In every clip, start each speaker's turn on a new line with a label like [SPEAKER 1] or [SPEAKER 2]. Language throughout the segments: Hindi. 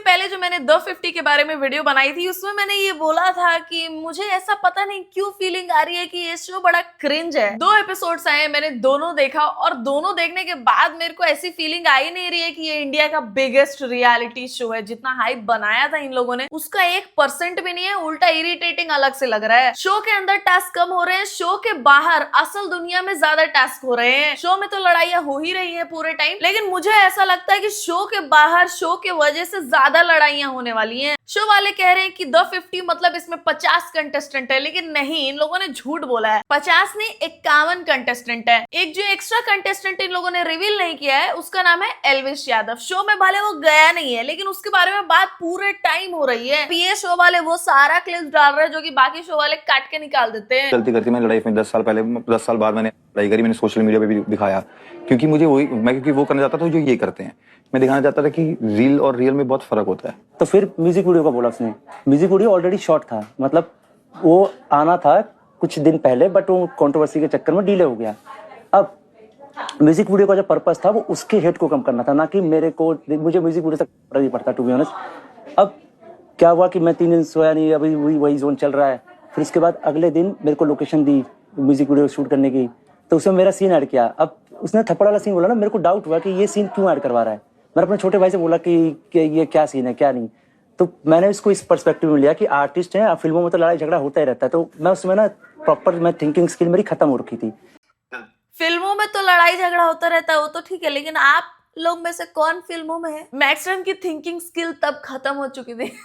[SPEAKER 1] पहले जो मैंने द 50 के बारे में वीडियो बनाई थी उसमें मैंने ये बोला था कि मुझे ऐसा पता नहीं क्यों फीलिंग आ रही है कि ये शो बड़ा क्रिंज है। 2 एपिसोड्स आए, मैंने दोनों देखा और दोनों देखने के बाद मेरे को ऐसी फीलिंग आ ही नहीं रही है कि ये इंडिया का बिगेस्ट रियलिटी शो है। जितना हाइप बनाया था इन लोगों ने उसका 1% भी नहीं है, उल्टा इरिटेटिंग अलग से लग रहा है। शो के अंदर टास्क कम हो रहे हैं, शो के बाहर असल दुनिया में ज्यादा टास्क हो रहे हैं। शो में तो लड़ाइयां हो ही रही है पूरे टाइम, लेकिन मुझे ऐसा लगता है कि शो के बाहर शो के वजह से ज्यादा लड़ाइयां होने वाली हैं। शो वाले कह रहे हैं कि द 50 मतलब इसमें 50 कंटेस्टेंट है, लेकिन नहीं, इन लोगों ने झूठ बोला है। 50 नहीं 51 कंटेस्टेंट है। एक जो एक्स्ट्रा कंटेस्टेंट इन लोगों ने रिवील नहीं किया है उसका नाम है एल्विश यादव। शो में भले वो गया नहीं है लेकिन उसके बारे में बात पूरे टाइम हो रही है। ये शो वाले वो सारा क्लिप्स डाल रहे हैं जो कि बाकी शो वाले काट के निकाल देते हैं।
[SPEAKER 2] गलती करती मैंने लड़ाई में 10 साल पहले 10 साल बाद मैंने लड़ाई करी, मैंने सोशल मीडिया पे भी दिखाया क्योंकि मुझे क्योंकि वो करना चाहता था जो ये करते हैं। मैं दिखाना चाहता था कि रील और रियल में बहुत फर्क होता है।
[SPEAKER 3] तो फिर म्यूजिक वीडियो का बोला उसने। म्यूजिक वीडियो ऑलरेडी शॉर्ट था, मतलब वो आना था कुछ दिन पहले, बट वो कंट्रोवर्सी के चक्कर में डिले हो गया। अब म्यूजिक वीडियो का जो पर्पस था वो उसके हेट को कम करना था, ना कि मुझे म्यूजिक वीडियो तक फर्क नहीं पड़ता टू बी ऑनेस्ट। अब क्या हुआ कि मैं 3 दिन सोया नहीं, अभी वही जोन चल रहा है। फिर उसके बाद अगले दिन मेरे को लोकेशन दी म्यूजिक वीडियो शूट करने की, तो उसमें मेरा सीन ऐड किया। अब उसने थप्पड़ वाला सीन बोला ना, मेरे को डाउट हुआ कि ये सीन क्यों ऐड करवा रहा है। मैंने अपने छोटे भाई से बोला कि ये क्या सीन है क्या नहीं। तो मैंने इसको इस पर्सपेक्टिव में लिया कि आर्टिस्ट हैं, फिल्मों में तो लड़ाई झगड़ा होता ही रहता है। तो मैं उसमें ना प्रॉपर मैं थिंकिंग स्किल मेरी खत्म हो रखी थी।
[SPEAKER 1] फिल्मों में तो लड़ाई झगड़ा होता रहता है वो तो ठीक है, लेकिन आप लोग में से कौन फिल्मों में है? मैक्सिमम की थिंकिंग स्किल तब खत्म हो चुकी थी।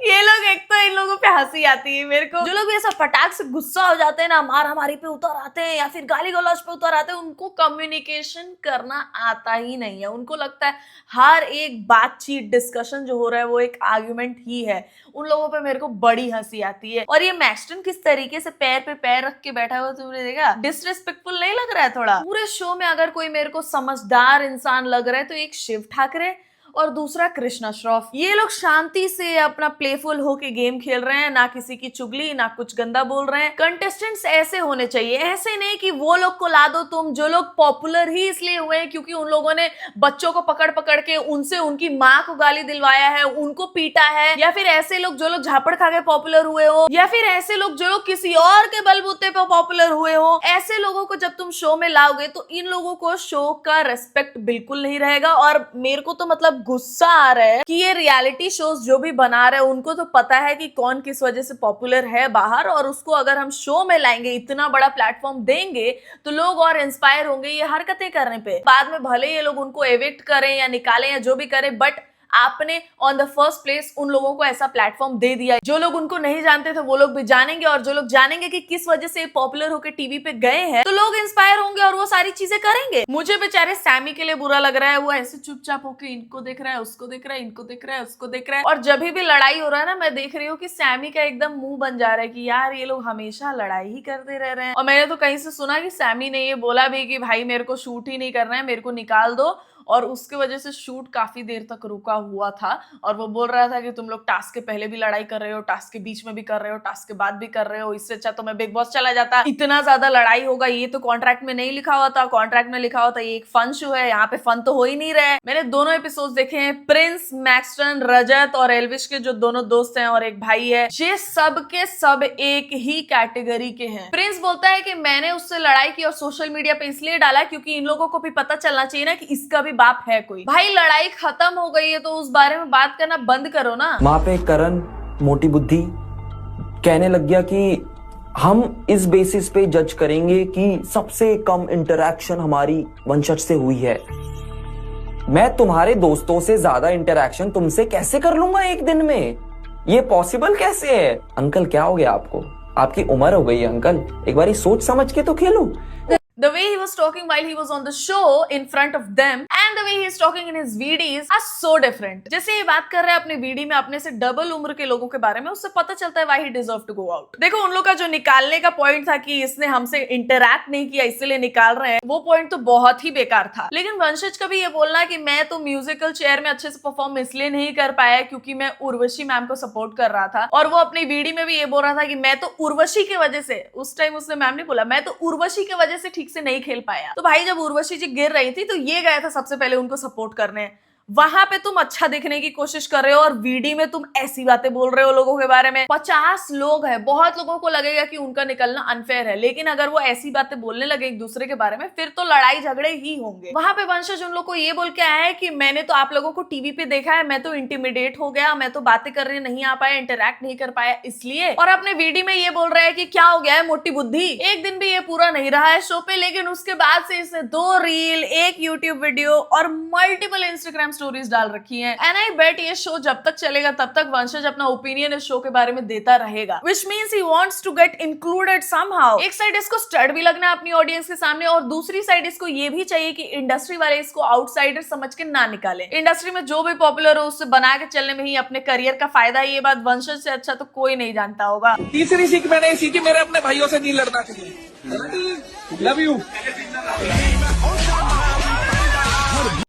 [SPEAKER 1] ये लोग, एक तो इन लोगों पे हंसी आती है मेरे को। जो लोग भी ऐसा फटाक से गुस्सा हो जाते हैं ना, मार हमारी पे उतर आते हैं या फिर गाली गलौज पे उतर आते हैं, उनको कम्युनिकेशन करना आता ही नहीं है। उनको लगता है हर एक बातचीत डिस्कशन जो हो रहा है वो एक आर्ग्यूमेंट ही है। उन लोगों पे मेरे को बड़ी हंसी आती है। और ये मैक्सटन किस तरीके से पैर पे पैर रख के बैठा हुआ तुमने देखा? डिसरिस्पेक्टफुल नहीं लग रहा है थोड़ा? पूरे शो में अगर कोई मेरे को समझदार इंसान लग रहा है तो एक शिव ठाकरे और दूसरा कृष्णा श्रॉफ। ये लोग शांति से अपना प्लेफुल होके गेम खेल रहे हैं, ना किसी की चुगली ना कुछ गंदा बोल रहे हैं। कंटेस्टेंट्स ऐसे होने चाहिए, ऐसे नहीं कि वो लोग को ला दो तुम जो लोग पॉपुलर ही इसलिए हुए हैं क्योंकि उन लोगों ने बच्चों को पकड़ पकड़ के उनसे उनकी माँ को गाली दिलवाया है, उनको पीटा है, या फिर ऐसे लोग जो लोग झापड़ खा के पॉपुलर हुए हो, या फिर ऐसे लोग जो लोग किसी और के बलबूते पे पॉपुलर हुए हो। ऐसे लोगों को जब तुम शो में लाओगे तो इन लोगों को शो का रेस्पेक्ट बिल्कुल नहीं रहेगा। और मेरे को तो मतलब गुस्सा आ रहा है कि ये रियलिटी शोज जो भी बना रहे हैं उनको तो पता है कि कौन किस वजह से पॉपुलर है बाहर, और उसको अगर हम शो में लाएंगे, इतना बड़ा प्लेटफॉर्म देंगे तो लोग और इंस्पायर होंगे ये हरकतें करने पे। बाद में भले ये लोग उनको एविक्ट करें या निकालें या जो भी करें, बट आपने ऑन द फर्स्ट प्लेस उन लोगों को ऐसा प्लेटफॉर्म दे दिया। जो लोग उनको नहीं जानते थे वो लोग भी जानेंगे, और जो लोग जानेंगे कि किस वजह से पॉपुलर होकर टीवी पे गए हैं तो लोग इंस्पायर होंगे और वो सारी चीजें करेंगे। मुझे बेचारे सैमी के लिए बुरा लग रहा है, वो ऐसे चुपचाप होकर इनको देख रहा है, उसको देख रहा है, इनको देख रहा है, उसको देख रहा है। और जब भी लड़ाई हो रहा है ना, मैं देख रही हूँ कि सैमी का एकदम मुंह बन जा रहा है कि यार ये लोग हमेशा लड़ाई ही करते रह रहे हैं। और मैंने तो कहीं से सुना कि सैमी ने ये बोला भी कि भाई मेरे को शूट ही नहीं करना है, मेरे को निकाल दो, और उसके वजह से शूट काफी देर तक रुका हुआ था। और वो बोल रहा था कि तुम लोग टास्क के पहले भी लड़ाई कर रहे हो, टास्क के बीच में भी कर रहे हो, टास्क के बाद भी कर रहे हो, इससे अच्छा तो मैं बिग बॉस चला जाता। इतना ज्यादा लड़ाई होगा ये तो कॉन्ट्रैक्ट में नहीं लिखा हुआ था। कॉन्ट्रैक्ट में लिखा हुआ था ये एक फन शो है, यहाँ पे फन तो हो ही नहीं रहा है। मैंने दोनों एपिसोड देखे हैं। प्रिंस, मैक्सटन, रजत और एल्विश के जो दोनों दोस्त हैं और एक भाई है, ये सब के सब एक ही कैटेगरी के हैं। प्रिंस बोलता है कि मैंने उससे लड़ाई की और सोशल मीडिया पे इसलिए डाला क्योंकि इन लोगों को भी पता चलना चाहिए ना कि इसका भी बाप है कोई। भाई लड़ाई खत्म हो गई है तो उस बारे में बात करना बंद करो ना।
[SPEAKER 4] वहां पे करण मोटी बुद्धि कहने लग गया कि हम इस बेसिस पे जज करेंगे कि सबसे कम इंटरेक्शन हमारी वंशज से हुई है। मैं तुम्हारे दोस्तों से ज्यादा इंटरेक्शन तुमसे कैसे कर लूंगा एक दिन में? ये पॉसिबल कैसे है? अंकल क्या हो गया आपको? आपकी उम्र हो गई है अंकल, एक बारी सोच समझ के तो खेलो।
[SPEAKER 1] The way he was talking while he was on the show in front of them and the way he is talking in his VDs are so different. जैसे ये बात कर रहा है अपने वीडी में अपने से डबल उम्र के लोगों के बारे में, उससे पता चलता है why he deserve to go out. देखो उन लोग का जो निकालने का पॉइंट था कि इसने हमसे इंटरैक्ट नहीं किया इसलिए निकाल रहे हैं, वो पॉइंट तो बहुत ही बेकार था। लेकिन वंशज का भी ये बोलना कि मैं तो म्यूजिकल चेयर में अच्छे से परफॉर्म इसलिए नहीं कर पाया क्योंकि मैं उर्वशी मैम को सपोर्ट कर रहा था, और वो अपनी वीडी में भी ये बोल रहा था कि मैं तो उर्वशी की वजह से, उस टाइम उसने मैम ने बोला मैं तो उर्वशी की वजह से ठीक से नहीं खेल पाया। तो भाई जब उर्वशी जी गिर रही थी तो ये गया था सबसे पहले उनको सपोर्ट करने। वहां पे तुम अच्छा दिखने की कोशिश कर रहे हो और वीडियो में तुम ऐसी बातें बोल रहे हो लोगों के बारे में। 50 लोग हैं, बहुत लोगों को लगेगा कि उनका निकलना अनफेयर है, लेकिन अगर वो ऐसी बातें बोलने लगे एक दूसरे के बारे में फिर तो लड़ाई झगड़े ही होंगे। वहां पे वंशज उन लोग को ये बोल के आया है कि मैंने तो आप लोगों को टीवी पे देखा है, मैं तो इंटिमिडेट हो गया, मैं तो बातें करने नहीं आ पाया, इंटरैक्ट नहीं कर पाया इसलिए। और अपने वीडियो में ये बोल रहा है कि क्या हो गया है मोटी बुद्धि। एक दिन भी ये पूरा नहीं रहा है शो पे, लेकिन उसके बाद से इसने 2 रील, 1 यूट्यूब वीडियो और मल्टीपल इंस्टाग्राम स्टोरीज डाल रखी हैं। एंड आई बेट ये शो जब तक चलेगा तब तक वंशज अपना ओपिनियन इस शो के बारे में देता रहेगा, which means he wants to get included somehow. एक साइड इसको स्टड भी लगना है अपनी ऑडियंस के सामने और दूसरी साइड इसको ये भी चाहिए कि इंडस्ट्री वाले इसको आउटसाइडर समझ के ना निकाले। इंडस्ट्री में जो भी पॉपुलर हो उससे बना के चलने में ही अपने करियर का फायदा है। ये बात वंशज से अच्छा तो कोई नहीं जानता होगा।
[SPEAKER 5] तीसरी सीख मैंने सीखी, मेरे अपने भाइयों से नहीं लड़ना चाहिए। Love you.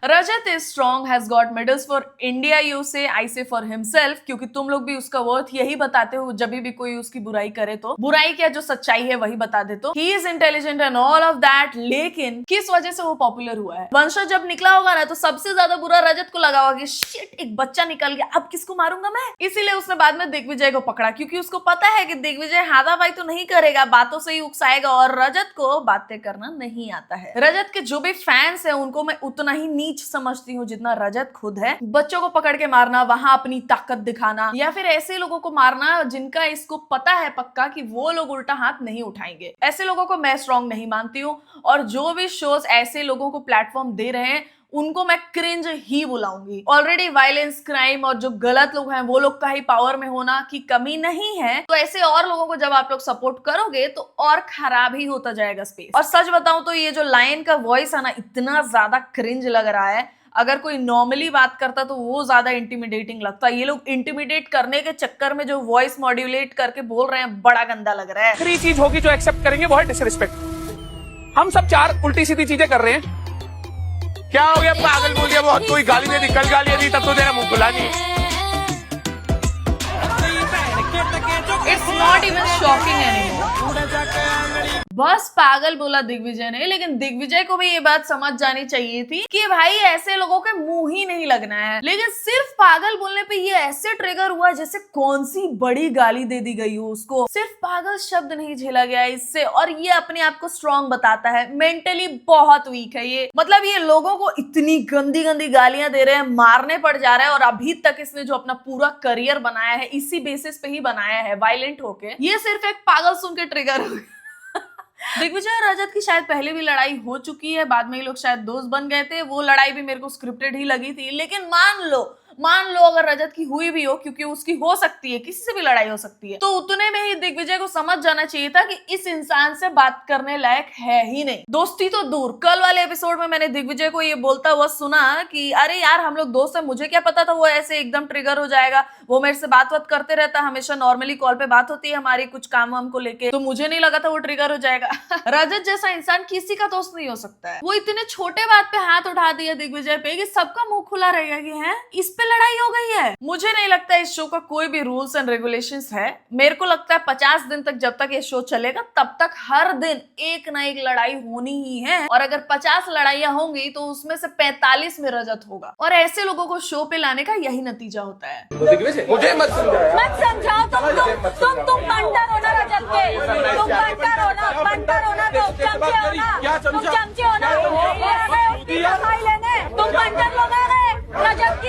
[SPEAKER 1] Rajat is strong, has got medals for India, you से आई से फॉर हिमसेल्फ, क्योंकि तुम लोग भी उसका वर्थ यही बताते हो जब भी कोई उसकी बुराई करे तो। बुराई क्या, जो सच्चाई है वही बता दे। तो he is intelligent and all of that, लेकिन किस वजह से वो पॉपुलर हुआ है? वंशज जब निकला होगा ना तो सबसे ज्यादा बुरा रजत को लगा होगा कि शिट, एक बच्चा निकल गया, अब किसको मारूंगा मैं। इसीलिए उसने बाद में दिग्विजय को पकड़ा, क्योंकि उसको पता है कि दिग्विजय हाथापाई तो नहीं करेगा, बातों से ही उकसाएगा और रजत को बातें करना नहीं आता है। रजत के जो भी फैंस है उनको मैं उतना ही नीच समझती हूँ जितना रजत खुद है। बच्चों को पकड़ के मारना, वहां अपनी ताकत दिखाना, या फिर ऐसे लोगों को मारना जिनका इसको पता है पक्का कि वो लोग उल्टा हाथ नहीं उठाएंगे, ऐसे लोगों को मैं स्ट्रॉन्ग नहीं मानती हूँ। और जो भी शोज ऐसे लोगों को प्लेटफॉर्म दे रहे हैं उनको मैं क्रिंज ही बुलाऊंगी। ऑलरेडी वायलेंस, क्राइम और जो गलत लोग हैं वो लोग का ही पावर में होना की कमी नहीं है, तो ऐसे और लोगों को जब आप लोग सपोर्ट करोगे तो और खराब ही होता जाएगा स्पेस। और सच बताऊं तो ये जो लायन का वॉइस है ना, इतना ज्यादा क्रिंज लग रहा है। अगर कोई नॉर्मली बात करता तो वो ज्यादा इंटिमिडेटिंग लगता है। ये लोग इंटिमिडेट करने के चक्कर में जो वॉइस मॉड्यूलेट करके बोल रहे हैं, बड़ा गंदा लग रहा है।
[SPEAKER 5] आखिरी चीज होगी जो एक्सेप्ट करेंगे वो है डिसरिस्पेक्ट। हम सब 4 उल्टी सीधी चीजें कर रहे हैं। क्या हो गया, पागल बोल दिया, बहुत कोई गाली दे दी, कल गाली दी तब तो तेरा मुंह खुला नहीं।
[SPEAKER 1] It's not even shocking anymore. बस पागल बोला दिग्विजय ने, लेकिन दिग्विजय को भी ये बात समझ जानी चाहिए थी कि भाई ऐसे लोगों के मुंह ही नहीं लगना है। लेकिन सिर्फ पागल बोलने पे ये ऐसे ट्रिगर हुआ जैसे कौन सी बड़ी गाली दे दी गई हो उसको। सिर्फ पागल शब्द नहीं झेला गया इससे, और ये अपने आप को स्ट्रॉन्ग बताता है। मेंटली बहुत वीक है ये। मतलब ये लोगों को इतनी गंदी गंदी गालियां दे रहे हैं, मारने पड़ जा रहा है, और अभी तक इसने जो अपना पूरा करियर बनाया है इसी बेसिस पे ही बनाया है, वायलेंट होके। ये सिर्फ एक पागल सुन के ट्रिगर हो गया। दिग्विजय और रजत की शायद पहले भी लड़ाई हो चुकी है, बाद में ये लोग शायद दोस्त बन गए थे। वो लड़ाई भी मेरे को स्क्रिप्टेड ही लगी थी, लेकिन मान लो अगर रजत की हुई भी हो, क्योंकि उसकी हो सकती है, किसी से भी लड़ाई हो सकती है, तो उतने में ही दिग्विजय को समझ जाना चाहिए था कि इस इंसान से बात करने लायक है ही नहीं। दोस्ती तो दूर, कल वाले एपिसोड में मैंने दिग्विजय को ये बोलता हुआ सुना कि अरे यार हम लोग दोस्त है, मुझे क्या पता था वो ऐसे एकदम ट्रिगर हो जाएगा। वो मेरे से बात करते रहता, हमेशा नॉर्मली कॉल पे बात होती है हमारी कुछ काम वाम को लेके, तो मुझे नहीं लगा था वो ट्रिगर हो जाएगा। रजत जैसा इंसान किसी का दोस्त नहीं हो सकता है। वो इतने छोटे बात पे हाथ उठा दिया दिग्विजय पे कि सबका मुंह खुला रहेगा कि है इस पे लड़ाई हो गई है। मुझे नहीं लगता इस शो का कोई भी रूल्स एंड रेगुलेशंस है। मेरे को लगता है 50 दिन तक जब तक ये शो चलेगा तब तक हर दिन एक ना एक लड़ाई होनी ही है, और अगर 50 लड़ाइयां होंगी तो उसमें से 45 में रजत होगा। और ऐसे लोगों को शो पे लाने का यही नतीजा होता है।
[SPEAKER 5] मुझे मत
[SPEAKER 6] समझाओ, तुम बंटर हो ना रजत के, तुम बंटर हो ना, तुम चमचे हो ना, सफाई लेने तुम बंटर लोग आ गए रजत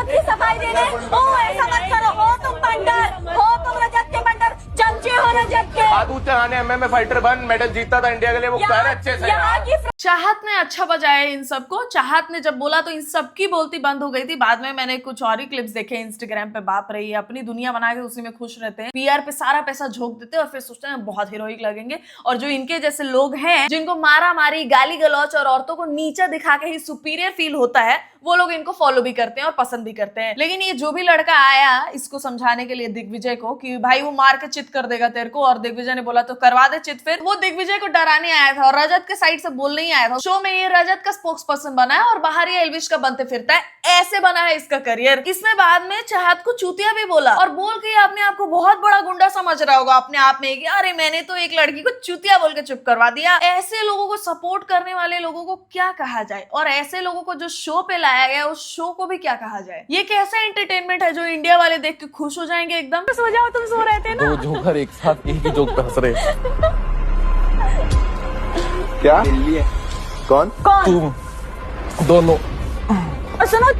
[SPEAKER 6] की सफाई देने। ओ ऐसा मत करो, हो तुम बंटर, हो तुम रजत के बंटर, चमचे हो रजत के।
[SPEAKER 5] आदू चढ़ाने MMA फाइटर बन, मेडल जीता था इंडिया के लिए, वो कह रहे अच्छे से।
[SPEAKER 1] चाहत ने अच्छा बजाया इन सबको। चाहत ने जब बोला तो इन सबकी बोलती बंद हो गई थी। बाद में मैंने कुछ और ही क्लिप्स देखे इंस्टाग्राम पे, बाप रही है अपनी दुनिया बना के उसी में खुश रहते हैं, PR पे सारा पैसा झोंक देते हैं और फिर सोचते हैं बहुत हीरोइक लगेंगे। और जो इनके जैसे लोग हैं जिनको मारा मारी, गाली गलौच और औरतों को नीचा दिखा के ही सुपीरियर फील होता है, वो लोग इनको फॉलो भी करते हैं और पसंद भी करते हैं। लेकिन ये जो भी लड़का आया इसको समझाने के लिए दिग्विजय को कि भाई वो मार के चित कर देगा तेरे को, और दिग्विजय ने बोला तो करवा दे चित, फिर वो दिग्विजय को डराने आया था और रजत के साइड से बोलने ही आया था। शो में ये रजत का स्पोक्स पर्सन बना है और बाहर ये एल्विश का बनते फिरता है। ऐसे बना है इसका करियर। इसने बाद में चाहत को चूतिया भी बोला और बोल के अपने आप को बहुत बड़ा गुंडा समझ रहा होगा अपने आप में कि अरे मैंने तो एक लड़की को चूतिया बोल के चुप करवा दिया। ऐसे लोगों को सपोर्ट करने वाले लोगों को क्या कहा जाए, और ऐसे लोगों को जो शो पे लाया गया उस शो को भी क्या कहा जाए? ये कैसा एंटरटेनमेंट है जो इंडिया वाले देख के खुश हो जाएंगे एकदम?
[SPEAKER 6] सो जाओ, तुम सो रहे थे ना।
[SPEAKER 5] दो जोकर एक साथ एक ही जोक पे हंस रहे।
[SPEAKER 2] क्या कौन
[SPEAKER 6] कौन?
[SPEAKER 5] तुम दोनों
[SPEAKER 6] और सुनो,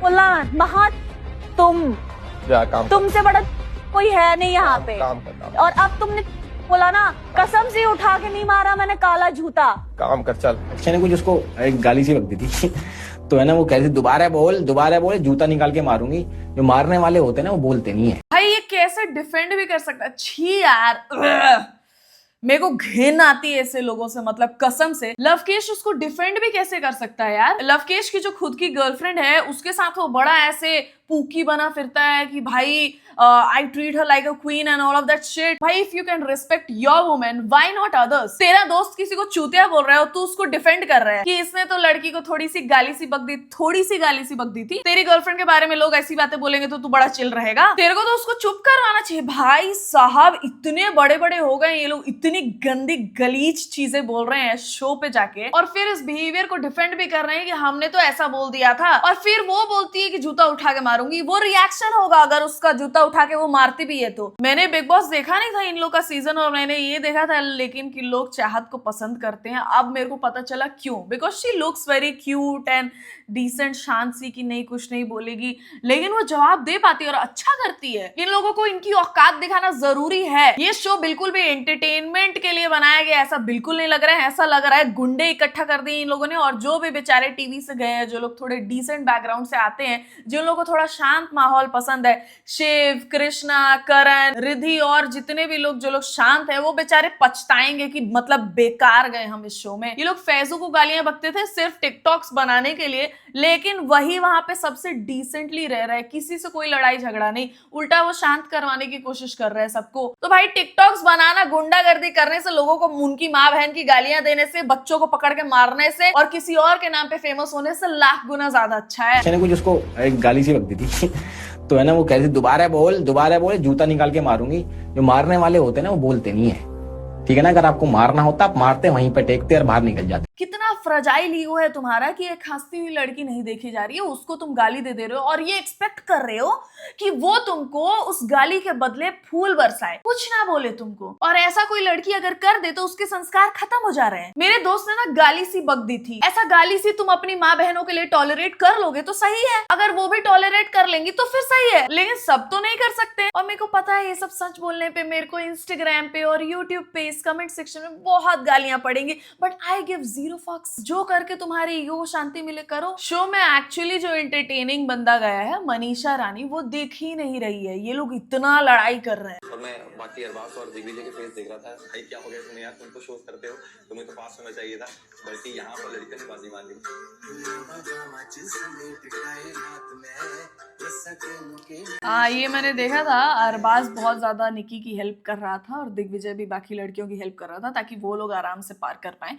[SPEAKER 6] बोलना महा तुम,
[SPEAKER 5] जा काम
[SPEAKER 6] तुमसे बड़ा कोई है नहीं यहाँ पे।
[SPEAKER 5] काम कर
[SPEAKER 6] और अब तुमने बोला ना, कसम से उठा के नहीं मारा मैंने काला जूता।
[SPEAKER 5] काम कर चल।
[SPEAKER 7] अक्षय ने कुछ उसको एक गाली सी बक दी थी तो है ना, वो कह रही दोबारा बोल जूता निकाल के मारूंगी। जो मारने वाले होते हैं ना वो बोलते नहीं है।
[SPEAKER 1] भाई ये कैसे डिफेंड भी कर सकता है? छी यार, मेरे को घिन आती है ऐसे लोगों से, मतलब कसम से। लवकेश उसको डिफेंड भी कैसे कर सकता है यार? लवकेश की जो खुद की गर्लफ्रेंड है उसके साथ वो बड़ा ऐसे पूकी बना फिरता है कि भाई I treat her like a queen and all of that shit. भाई if you can respect your women, why not others? तेरा दोस्त किसी को चूतिया बोल रहा है और तू उसको डिफेंड कर रहा है कि इसने तो लड़की को थोड़ी सी गाली सी बक दी थी। तेरी गर्लफ्रेंड के बारे में लोग ऐसी बातें बोलेंगे तो तू बड़ा चिल रहेगा? तेरे को तो उसको चुप करवाना चाहिए। भाई साहब इतने बड़े बड़े हो गए ये लोग, इतनी गंदी गलीज चीजें बोल रहे हैं शो पे जाके, और फिर इस बिहेवियर को डिफेंड भी कर रहे हैं कि हमने तो ऐसा बोल दिया था। और फिर वो बोलती है कि जूता उठा के मारूंगी। वो रिएक्शन होगा अगर उसका जूता उठा के वो मारती भी है तो। मैंने बिग बॉस देखा नहीं था इन लोग का सीजन, और मैंने ये देखा था लेकिन कि लोग चाहत को पसंद करते हैं। अब मेरे को पता चला क्यों। Because she looks very cute and decent, शांत सी कि नहीं कुछ नहीं बोलेगी, लेकिन वो जवाब दे पाती है और अच्छा करती है। इन लोगों को इनकी औकात दिखाना जरूरी है। ये शो बिल्कुल भी एंटरटेनमेंट के लिए बनाया गया ऐसा बिल्कुल नहीं लग रहा है। ऐसा लग रहा है गुंडे इकट्ठा कर दिए इन लोगों ने, और जो भी बेचारे टीवी से गए हैं, जो लोग थोड़े डिसेंट बैकग्राउंड से आते हैं, जिन लोगों को थोड़ा शांत माहौल पसंद है, शिव, कृष्णा, करण, रिद्धि और जितने भी लोग जो लोग शांत है, वो बेचारे पछताएंगे कि मतलब बेकार गए हम इस शो में। ये लोग फैजू को गालियां बकते थे सिर्फ टिकटॉक्स बनाने के लिए, लेकिन वही वहां पे सबसे डिसेंटली रह रहा है, किसी से कोई लड़ाई झगड़ा नहीं, उल्टा वो शांत करवाने की कोशिश कर रहा है सबको। तो भाई टिकटॉक्स बनाना, गुंडागर्दी करने से, लोगों को उनकी माँ बहन की गालियां देने से, बच्चों को पकड़ के मारने से और किसी और के नाम पे फेमस होने से लाख गुना ज्यादा अच्छा है।
[SPEAKER 7] अक्षय ने कुछ उसको एक गाली सी बक दी थी तो है ना, वो कह रही दोबारा बोल जूता निकाल के मारूंगी। जो मारने वाले होते हैं ना वो बोलते नहीं है, ठीक है ना? अगर आपको मारना होता आप मारते, वहीं पे टेकते और बाहर निकल जाते।
[SPEAKER 1] कितना फ्रजाइल ईगो है तुम्हारा कि एक हंसती हुई लड़की नहीं देखी जा रही है, उसको तुम गाली दे रहे हो और ये एक्सपेक्ट कर रहे हो कि वो तुमको उस गाली के बदले फूल बरसाए, कुछ ना बोले तुमको। और ऐसा कोई लड़की अगर कर दे तो उसके संस्कार खत्म हो जा रहे हैं। मेरे दोस्त ने ना गाली सी बक दी थी। ऐसा गाली सी तुम अपनी माँ बहनों के लिए टॉलरेट कर लोगे तो सही है, अगर वो भी टॉलरेट कर लेंगी तो फिर सही है, लेकिन सब तो नहीं कर सकते। और मेरे को पता है ये सब सच बोलने पे मेरे को इंस्टाग्राम पे और यूट्यूब पे इस कमेंट सेक्शन में बहुत गालियां पड़ेंगी, बट आई गिव जीरो फक्स। जो करके तुम्हारे ईगो को शांति मिले करो। शो में एक्चुअली जो एंटरटेनिंग बंदा गया है मनीषा रानी, वो देख ही नहीं रही है। ये लोग इतना लड़ाई कर रहे हैं।
[SPEAKER 8] और मैं बाकी अरबाज और दिग्विजय के फेस देख रहा था, भाई क्या हो गया तुम्हें यार, तुम तो शो करते हो, तुम्हें तो पास होना चाहिए था, बल्कि यहाँ पर लड़कियों ने बाजी मान ली।
[SPEAKER 1] ये मैंने देखा था, अरबाज बहुत ज्यादा निकी की हेल्प कर रहा था और दिग्विजय भी बाकी लड़कियों की हेल्प कर रहा था ताकि वो लोग आराम से पार कर पाए।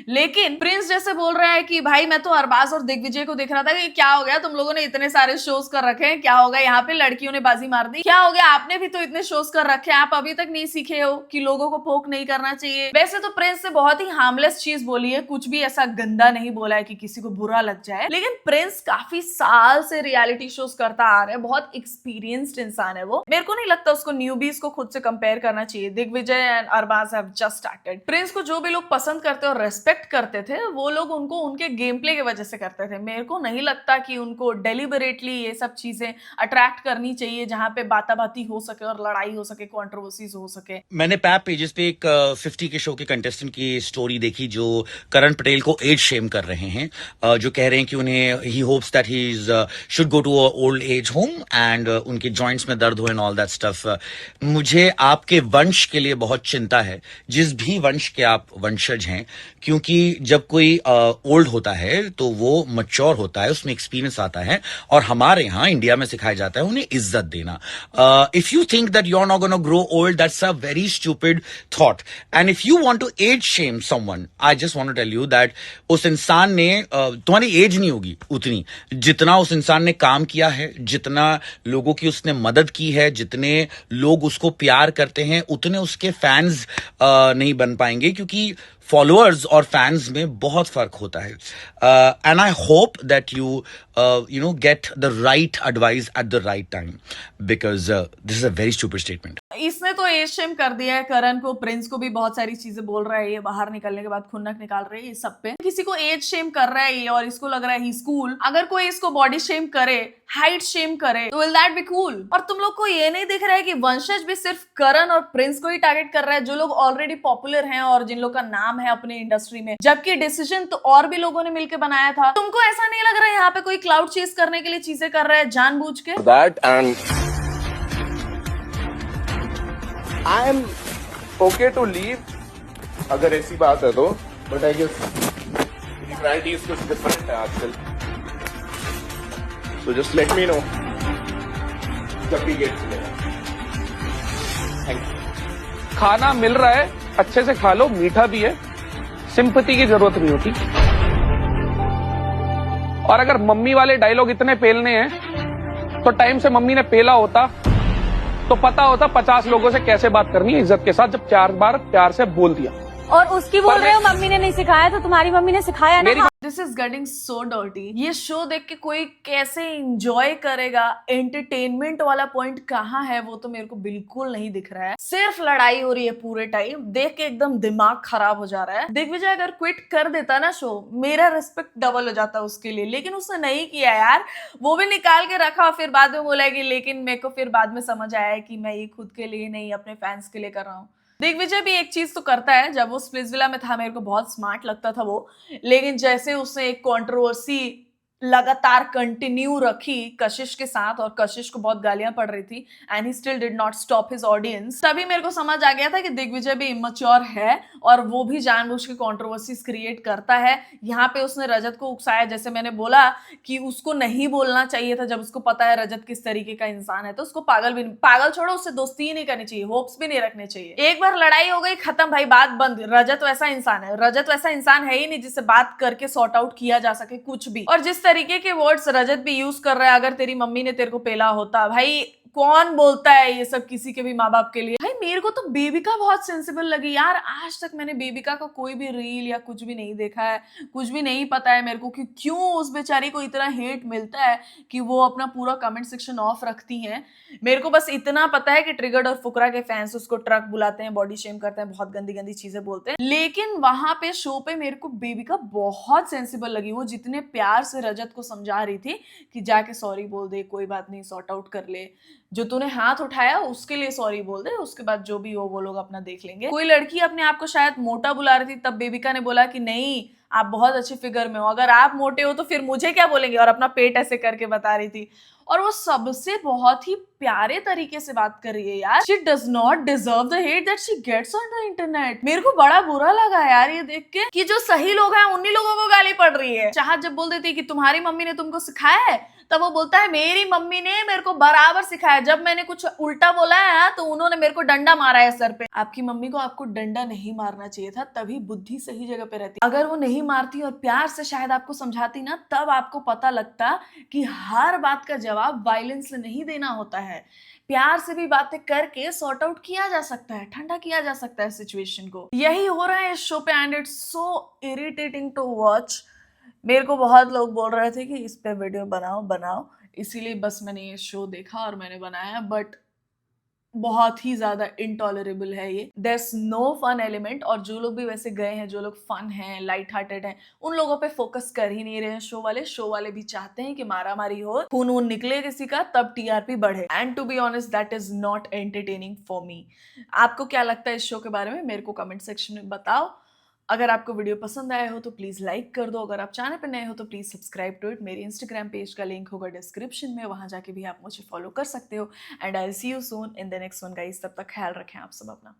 [SPEAKER 1] लेकिन प्रिंस जैसे बोल रहा है कि भाई मैं तो अरबाज और दिग्विजय को देख रहा था कि क्या हो गया, तुम लोगों ने इतने सारे शोज कर रखे हैं, क्या हो गया यहाँ पे लड़कियों ने बाजी मार दी, क्या हो गया, आपने भी तो इतने शोज कर रखे हैं, आप अभी तक नहीं सीखे हो कि लोगों को पोक नहीं करना चाहिए। वैसे तो प्रिंस से बहुत ही हार्मलेस चीज बोली है, कुछ भी ऐसा गंदा नहीं बोला है कि किसी को बुरा लग जाए, लेकिन प्रिंस काफी साल से रियलिटी शोज करता आ रहा है, बहुत एक्सपीरियंस्ड इंसान है वो। मेरे को नहीं लगता उसको न्यूबीज को खुद से कंपेयर करना चाहिए। Digvijay and Arbaaz have just started. Prince को जो भी लोग पसंद करते और रेस्पेक्ट करते थे वो लोग उनको उनके गेम प्ले की वजह से करते थे। मेरे को नहीं लगता कि उनको डेलिबरेटली ये सब चीजें अट्रैक्ट करनी चाहिए जहां पे बाताबाती हो सके और लड़ाई हो सके, कंट्रोवर्सीज हो सके।
[SPEAKER 9] मैंने पैप पेजेस पे एक 50 के शो के कंटेस्टेंट की स्टोरी देखी जो करण पटेल को एज शेम कर रहे हैं, जो कह रहे हैं कि उन्हें he hopes that he should go to a old age home and उनके जॉइंट्स में दर्द हो एंड ऑल दैट स्टफ। मुझे आपके वंश के लिए बहुत चिंता है, जिस भी वंश के आप वंशज हैं, क्योंकि जब कोई ओल्ड होता है तो वो मैच्योर होता है, उसमें एक्सपीरियंस आता है, और हमारे यहाँ इंडिया में सिखाया जाता है उन्हें इज्जत देना। If you think that you are not gonna grow old, that's a very stupid thought. And if you want to age shame someone, I just want to tell you that उस इंसान ने तुम्हारी एज नहीं होगी उतनी जितना उस इंसान ने काम किया है, जितना लोगों की उसने मदद की है, जितने लोग उसको प्यार करते हैं, उतने उसके फैंस नहीं बन पाएंगे, क्योंकि फॉलोअर्स और फैंस में बहुत फर्क होता है। And I hope that you know get the right advice at the right time, because this is a very stupid statement.
[SPEAKER 1] इसने तो एज शेम कर दिया है करण को, प्रिंस को भी बहुत सारी चीजें बोल रहा है, ये बाहर निकलने के बाद खुन्नक निकाल रहे हैं, ये सब पे किसी को एज शेम कर रहा है ये, और इसको लग रहा है ही कूल। अगर कोई इसको बॉडी शेम करे, हाइट शेम करे, तो विल दैट बी कूल? और तुम लोग को ये नहीं दिख रहा है कि वंशज भी सिर्फ करण और प्रिंस को ही टारगेट कर रहा है, जो लोग ऑलरेडी पॉपुलर हैं और जिन लोग का नाम है अपने इंडस्ट्री में, जबकि डिसीजन तो और भी लोगों ने मिलकर बनाया था। तुमको ऐसा नहीं लग रहा है यहाँ पे कोई क्लाउड चेस करने के लिए चीजें कर रहा है जानबूझ के?
[SPEAKER 5] That and I am okay to leave अगर ऐसी बात है तो, but I guess varieties कुछ different है आजकल, so just let me know जब भी गेट मिलेगा। Thank you। खाना मिल रहा है, अच्छे से खा लो, मीठा भी है, सिंपैथी की जरूरत नहीं होती। और अगर मम्मी वाले डायलॉग इतने पेलने हैं तो टाइम से मम्मी ने पेला होता तो पता होता 50 लोगों से कैसे बात करनी है इज्जत के साथ, जब 4 बार प्यार से बोल दिया।
[SPEAKER 6] और उसकी बोल रहे हो मम्मी ने नहीं सिखाया, तो तुम्हारी मम्मी ने सिखाया ना।
[SPEAKER 1] This is getting so dirty. ये शो देख के कोई कैसे एंजॉय करेगा? एंटरटेनमेंट वाला पॉइंट कहाँ है वो तो मेरे को बिल्कुल नहीं दिख रहा है। सिर्फ लड़ाई हो रही है पूरे टाइम, देख के एकदम दिमाग खराब हो जा रहा है। दिग्विजय अगर क्विट कर देता ना शो, मेरा रिस्पेक्ट डबल हो जाता उसके लिए, लेकिन उसने नहीं किया यार। वो भी निकाल के रखा, फिर बाद में बोला कि लेकिन मेरे को फिर बाद में समझ आया कि मैं ये खुद के लिए नहीं अपने फैंस के लिए कर रहा हूँ। दिग्विजय भी एक चीज तो करता है, जब वो स्प्लिट्सविला में था मेरे को बहुत स्मार्ट लगता था वो, लेकिन जैसे उसने एक कंट्रोवर्सी लगातार कंटिन्यू रखी कशिश के साथ, और कशिश को बहुत गालियां पड़ रही थी, and he still did not stop his audience, तभी मेरे को समझ आ गया था कि दिग्विजय भी इमेच्योर है और वो भी जानबूझ के कंट्रोवर्सीज क्रिएट करता है। यहाँ पे उसने रजत को उकसाया, जैसे मैंने बोला कि उसको नहीं बोलना चाहिए था जब उसको पता है रजत किस तरीके का इंसान है, तो उसको पागल छोड़ो, उससे दोस्ती ही नहीं करनी चाहिए, होप्स भी नहीं रखने चाहिए। एक बार लड़ाई हो गई, खत्म भाई, बात बंद। रजत वैसा इंसान है, रजत वैसा इंसान है ही नहीं जिससे बात करके सॉर्ट आउट किया जा सके कुछ भी। और जिस तरीके के वर्ड्स रजत भी यूज कर रहा है, अगर तेरी मम्मी ने तेरे को पेला होता, भाई कौन बोलता है ये सब किसी के भी माँ बाप के लिए? भाई मेरे को तो बेबिका बहुत सेंसिबल लगी यार। आज तक मैंने बेबिका का कोई भी रील या कुछ भी नहीं देखा है, कुछ भी नहीं पता है मेरे को कि क्यों उस बेचारी को इतना हेट मिलता है कि वो अपना पूरा कमेंट सेक्शन ऑफ रखती हैं। मेरे को बस इतना पता है कि ट्रिगर्ड और फुकरा के फैंस उसको ट्रक बुलाते हैं, बॉडी शेम करते हैं, बहुत गंदी गंदी चीजें बोलते हैं, लेकिन वहां पे शो पे मेरे को बेबिका बहुत सेंसिबल लगी। वो जितने प्यार से रजत को समझा रही थी कि जाके सॉरी बोल दे, कोई बात नहीं, सॉर्ट आउट कर ले, जो तूने हाथ उठाया उसके लिए सॉरी बोल दे, उसके बाद जो भी हो वो लोग अपना देख लेंगे। कोई लड़की अपने आप को शायद मोटा बुला रही थी, तब बेबिका ने बोला कि नहीं आप बहुत अच्छे फिगर में हो, अगर आप मोटे हो तो फिर मुझे क्या बोलेंगे, और अपना पेट ऐसे करके बता रही थी। और वो सबसे बहुत ही प्यारे तरीके से बात कर रही है यार। She does not deserve the hate that she gets on the internet। मेरे को बड़ा बुरा लगा यार ये देख के कि जो सही लोग हैं उन्हीं लोगों को गाली पड़ रही है। चाहत जब बोल देती है कि तुम्हारी मम्मी ने तुमको सिखाया है, तब वो बोलता है मेरी मम्मी ने मेरे को बराबर सिखाया, जब मैंने कुछ उल्टा बोला है तो उन्होंने मेरे को डंडा मारा है सर पे। आपकी मम्मी को आपको डंडा नहीं मारना चाहिए था, तभी बुद्धि सही जगह पे रहती। अगर वो नहीं मारती और प्यार से शायद आपको समझाती ना, तब आपको पता लगता कि हर बात का जवाब वायलेंस से नहीं देना होता है, प्यार से भी बातें करके सॉर्ट आउट किया जा सकता है, ठंडा किया जा सकता है सिचुएशन को। यही हो रहा है इस शो पे, and it's so irritating to watch. मेरे को बहुत लोग बोल रहे थे कि इस पे वीडियो बनाओ, इसीलिए बस मैंने ये शो देखा और मैंने बनाया, बट बहुत ही ज्यादा इंटॉलरेबल है ये। देयर्स नो फन एलिमेंट, और जो लोग भी वैसे गए हैं, जो लोग फन हैं, लाइट हार्टेड हैं, उन लोगों पे फोकस कर ही नहीं रहे हैं शो वाले। शो वाले भी चाहते हैं कि मारा मारी हो, खून वून निकले किसी का, तब टीआरपी बढ़े, and to be honest that is not entertaining for me. आपको क्या लगता है इस शो के बारे में, मेरे को कमेंट सेक्शन में बताओ। अगर आपको वीडियो पसंद आया हो तो प्लीज़ लाइक कर दो, अगर आप चैनल पर नए हो तो प्लीज़ सब्सक्राइब टू इट। मेरी इंस्टाग्राम पेज का लिंक होगा डिस्क्रिप्शन में, वहाँ जाके भी आप मुझे फॉलो कर सकते हो। And I will see you soon in the next one guys. तब तक ख्याल रखें आप सब अपना।